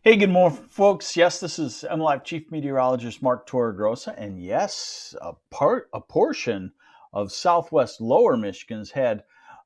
Hey, good morning, folks. Yes, this is MLive Chief Meteorologist Mark Torregrossa, and yes, a portion of Southwest Lower Michigan's had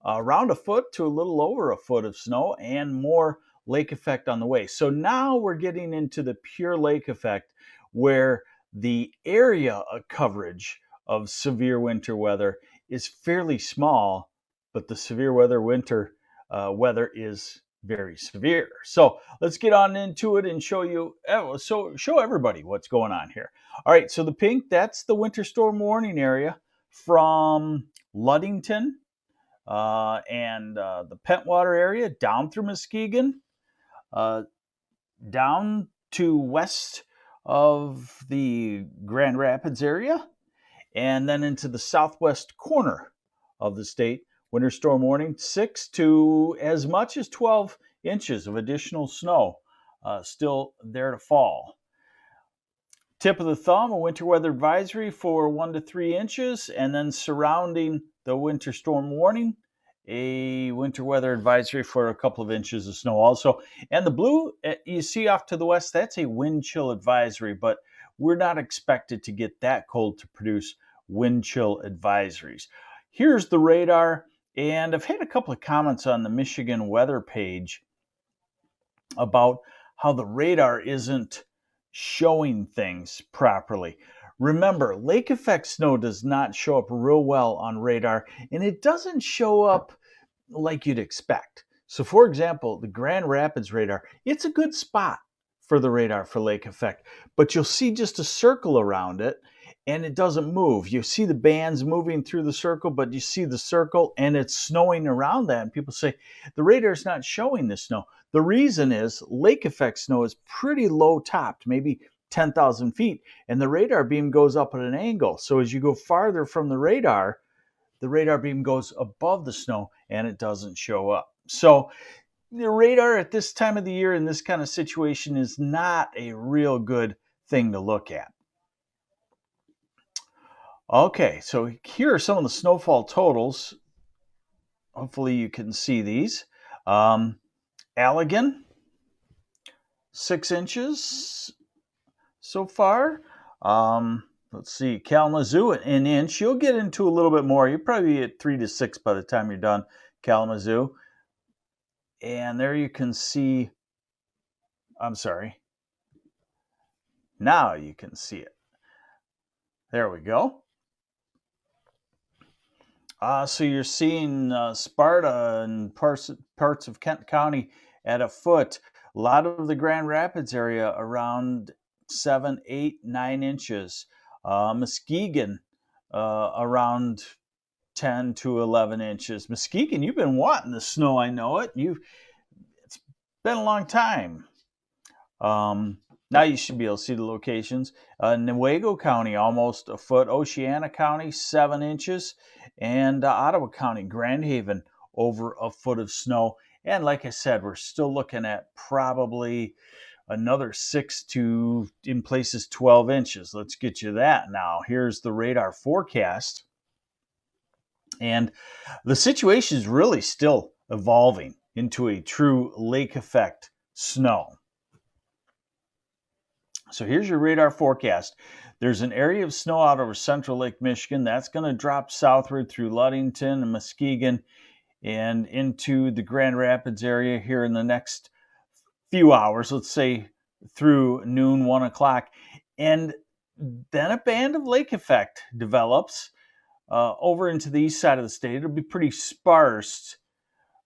around a foot to a little over a foot of snow and more lake effect on the way. So now we're getting into the pure lake effect, where the area coverage of severe winter weather is fairly small, but the severe weather is very severe. So let's get on into it and show everybody what's going on here. All right, so the pink, that's the winter storm warning area from Ludington and the Pentwater area down through Muskegon, uh, down to west of the Grand Rapids area, and then into the southwest corner of the state. Winter storm warning, 6 to as much as 12 inches of additional snow still there to fall. Tip of the thumb, a winter weather advisory for 1 to 3 inches, and then surrounding the winter storm warning, a winter weather advisory for a couple of inches of snow also. And the blue you see off to the west, that's a wind chill advisory, but we're not expected to get that cold to produce wind chill advisories. Here's the radar, and I've had a couple of comments on the Michigan weather page about how the radar isn't showing things properly. Remember, lake effect snow does not show up real well on radar, and it doesn't show up like you'd expect. So for example, the Grand Rapids radar, it's a good spot for the radar for lake effect, but you'll see just a circle around it and it doesn't move. You see the bands moving through the circle, but you see the circle and it's snowing around that. And people say, the radar's not showing the snow. The reason is lake effect snow is pretty low topped, maybe 10,000 feet, and the radar beam goes up at an angle. So as you go farther from the radar beam goes above the snow and it doesn't show up. So the radar at this time of the year in this kind of situation is not a real good thing to look at. Okay, so here are some of the snowfall totals. Hopefully you can see these. Allegan, 6 inches so far. Let's see, Kalamazoo, an inch. You'll get into a little bit more. You'll probably be at 3 to 6 by the time you're done, Kalamazoo. And there you can see, now you can see it. There we go. So you're seeing Sparta and parts of Kent County at a foot. A lot of the Grand Rapids area around 7, 8, 9 inches. Muskegon around 10 to 11 inches. Muskegon, you've been wanting the snow, I know it. It's been a long time. Now you should be able to see the locations. Newaygo County, almost a foot. Oceana County, 7 inches. And Ottawa County, Grand Haven, over a foot of snow. And like I said, we're still looking at probably another 6 to, in places, 12 inches. Let's get you that now. Here's the radar forecast. And the situation is really still evolving into a true lake effect snow. So here's your radar forecast. There's an area of snow out over central Lake Michigan. That's going to drop southward through Ludington and Muskegon and into the Grand Rapids area here in the next few hours, let's say through noon, 1 o'clock. And then a band of lake effect develops over into the east side of the state. It'll be pretty sparse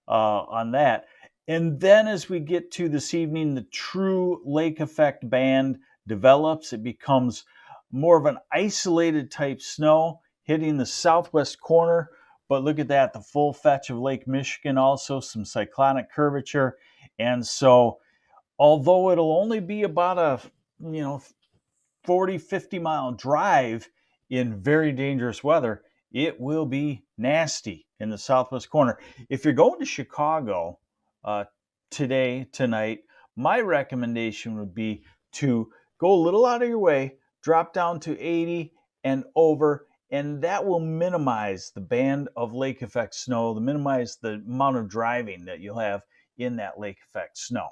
on that. And then as we get to this evening, the true lake effect band develops. It becomes more of an isolated type snow hitting the southwest corner. But look at that, the full fetch of Lake Michigan, also some cyclonic curvature. And so although it'll only be about a 40, 50 mile drive in very dangerous weather, it will be nasty in the southwest corner. If you're going to Chicago tonight, my recommendation would be to go a little out of your way, drop down to 80 and over, and that will minimize the band of lake effect snow, minimize the amount of driving that you'll have in that lake effect snow.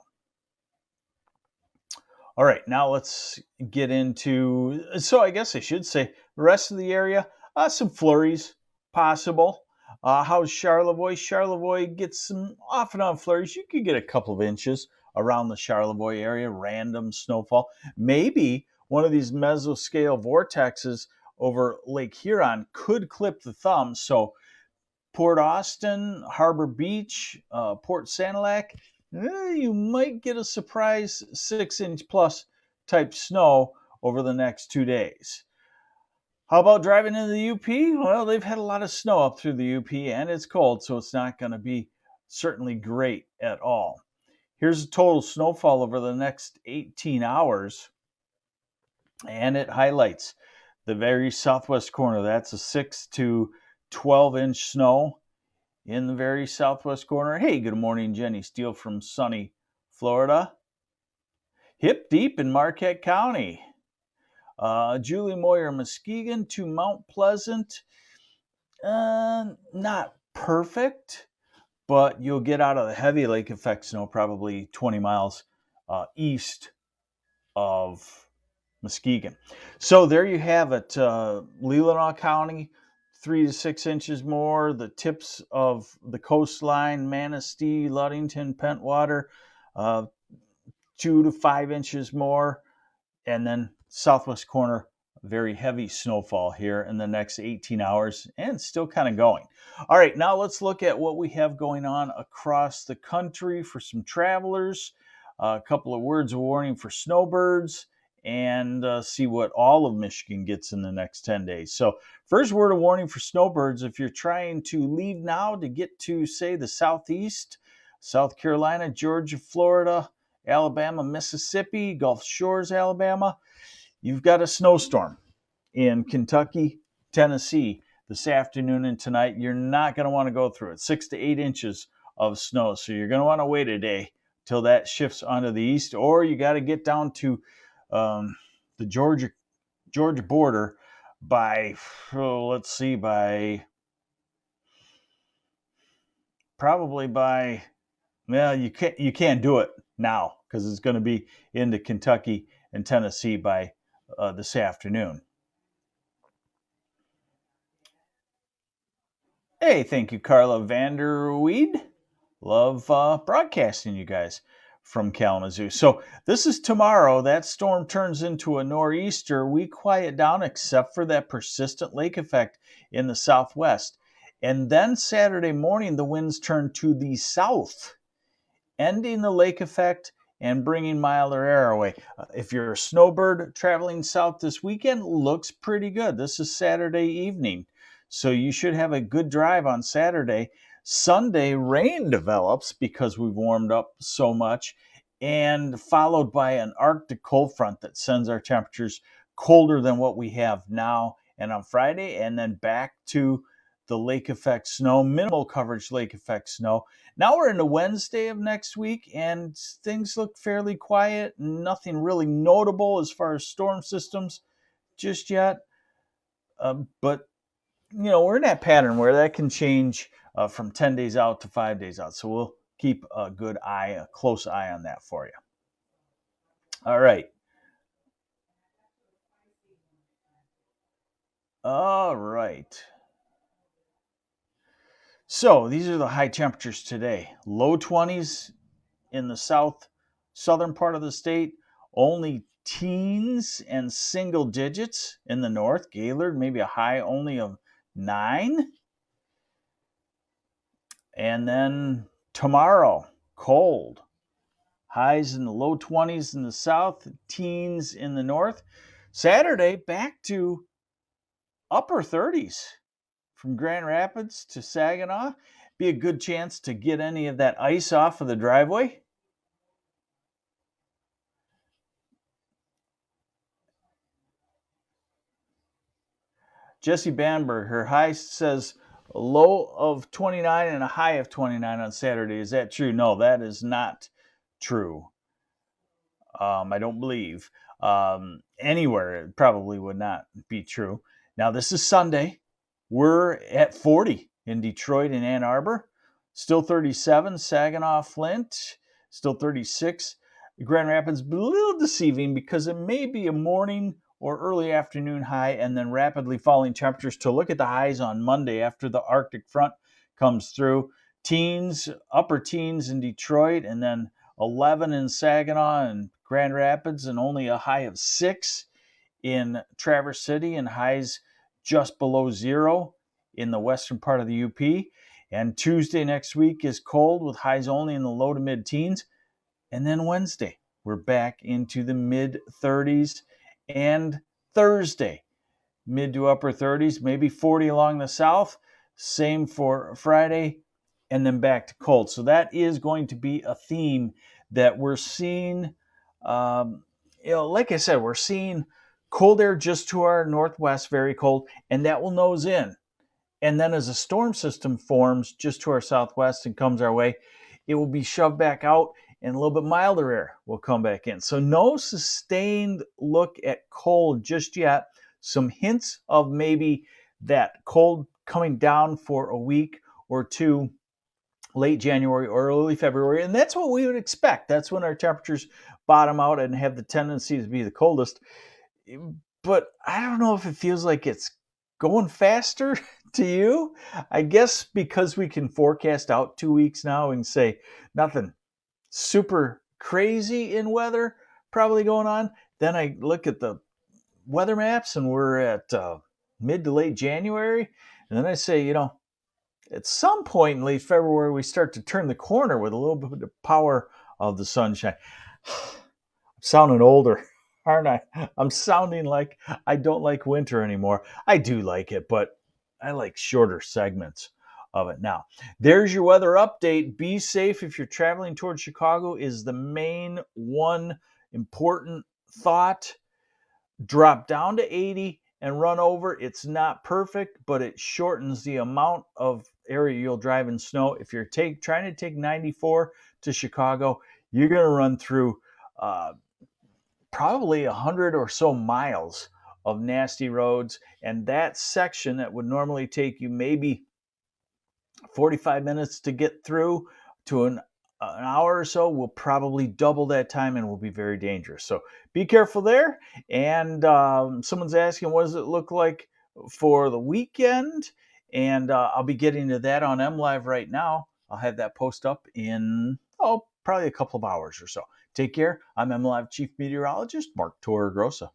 All right, now let's get into, so I guess I should say, the rest of the area, some flurries possible. How's Charlevoix? Charlevoix gets some off and on flurries. You could get a couple of inches around the Charlevoix area, random snowfall. Maybe one of these mesoscale vortexes over Lake Huron could clip the thumb. So Port Austin, Harbor Beach, Port Sanilac, you might get a surprise 6-inch plus type snow over the next 2 days. How about driving into the UP? Well, they've had a lot of snow up through the UP and it's cold, so it's not going to be certainly great at all. Here's a total snowfall over the next 18 hours, and it highlights the very southwest corner. That's a 6 to 12-inch snow in the very southwest corner. Hey, good morning, Jenny Steele from sunny Florida. Hip deep in Marquette County. Julie Moyer, Muskegon to Mount Pleasant. Not perfect, but you'll get out of the heavy lake effect snow probably 20 miles east of Muskegon. So there you have it. Leelanau County, 3 to 6 inches more. The tips of the coastline, Manistee, Ludington, Pentwater, 2 to 5 inches more. And then southwest corner, very heavy snowfall here in the next 18 hours and still kind of going. All right, now let's look at what we have going on across the country for some travelers. A couple of words of warning for snowbirds, and see what all of Michigan gets in the next 10 days. So first word of warning for snowbirds, if you're trying to leave now to get to, say, the southeast, South Carolina, Georgia, Florida, Alabama, Mississippi, Gulf Shores, Alabama, you've got a snowstorm in Kentucky, Tennessee this afternoon and tonight. You're not going to want to go through it. 6 to 8 inches of snow. So you're going to want to wait a day till that shifts onto the east, or you got to get down to the Georgia border by, well, you can't do it now because it's going to be into Kentucky and Tennessee by this afternoon. Hey, thank you, Carla Vanderweed. Love broadcasting you guys from Kalamazoo. So this is tomorrow. That storm turns into a nor'easter. We quiet down except for that persistent lake effect in the southwest. And then Saturday morning, the winds turn to the south, ending the lake effect and bringing milder air away. If you're a snowbird traveling south this weekend, looks pretty good. This is Saturday evening, so you should have a good drive on Saturday. Sunday, rain develops because we've warmed up so much, and followed by an Arctic cold front that sends our temperatures colder than what we have now. And on Friday, and then back to the lake effect snow, minimal coverage lake effect snow. Now we're into Wednesday of next week, and things look fairly quiet. Nothing really notable as far as storm systems just yet. But, we're in that pattern where that can change from 10 days out to 5 days out. So we'll keep a close eye on that for you. All right. All right. So these are the high temperatures today. Low 20s in the southern part of the state. Only teens and single digits in the north. Gaylord, maybe a high only of 9. And then tomorrow, cold. Highs in the low 20s in the south, teens in the north. Saturday, back to upper 30s from Grand Rapids to Saginaw. Be a good chance to get any of that ice off of the driveway. Jessie Banberg, her high says a low of 29 and a high of 29 on Saturday. Is that true? No, that is not true. I don't believe. Anywhere it probably would not be true. Now, this is Sunday. We're at 40 in Detroit and Ann Arbor. Still 37, Saginaw, Flint. Still 36, Grand Rapids, but a little deceiving because it may be a morning or early afternoon high and then rapidly falling temperatures. To look at the highs on Monday after the Arctic front comes through. Teens, upper teens in Detroit, and then 11 in Saginaw and Grand Rapids, and only a high of 6 in Traverse City, and highs just below 0 in the western part of the UP. And Tuesday next week is cold with highs only in the low to mid teens. And then Wednesday, we're back into the mid 30s. And Thursday, mid to upper 30s, maybe 40 along the south. Same for Friday, and then back to cold. So that is going to be a theme that we're seeing. Like I said, we're seeing cold air just to our northwest, very cold, and that will nose in. And then as a storm system forms just to our southwest and comes our way, it will be shoved back out, and a little bit milder air will come back in. So no sustained look at cold just yet. Some hints of maybe that cold coming down for a week or two, late January or early February. And that's what we would expect. That's when our temperatures bottom out and have the tendency to be the coldest. But I don't know if it feels like it's going faster to you. I guess because we can forecast out 2 weeks now and say nothing super crazy in weather probably going on. Then I look at the weather maps and we're at mid to late January. And then I say, at some point in late February, we start to turn the corner with a little bit of the power of the sunshine. I'm sounding older, aren't I? I'm sounding like I don't like winter anymore. I do like it, but I like shorter segments of it. Now, there's your weather update. Be safe if you're traveling towards Chicago is the main one important thought. Drop down to 80 and run over. It's not perfect, but it shortens the amount of area you'll drive in snow. If you're trying to take 94 to Chicago, you're going to run through probably 100 or so miles of nasty roads. And that section that would normally take you maybe 45 minutes to get through to an hour or so will probably double that time and will be very dangerous. So be careful there. And someone's asking, what does it look like for the weekend? And I'll be getting to that on MLive right now. I'll have that post up in, probably a couple of hours or so. Take care. I'm MLive Chief Meteorologist Mark Torregrossa.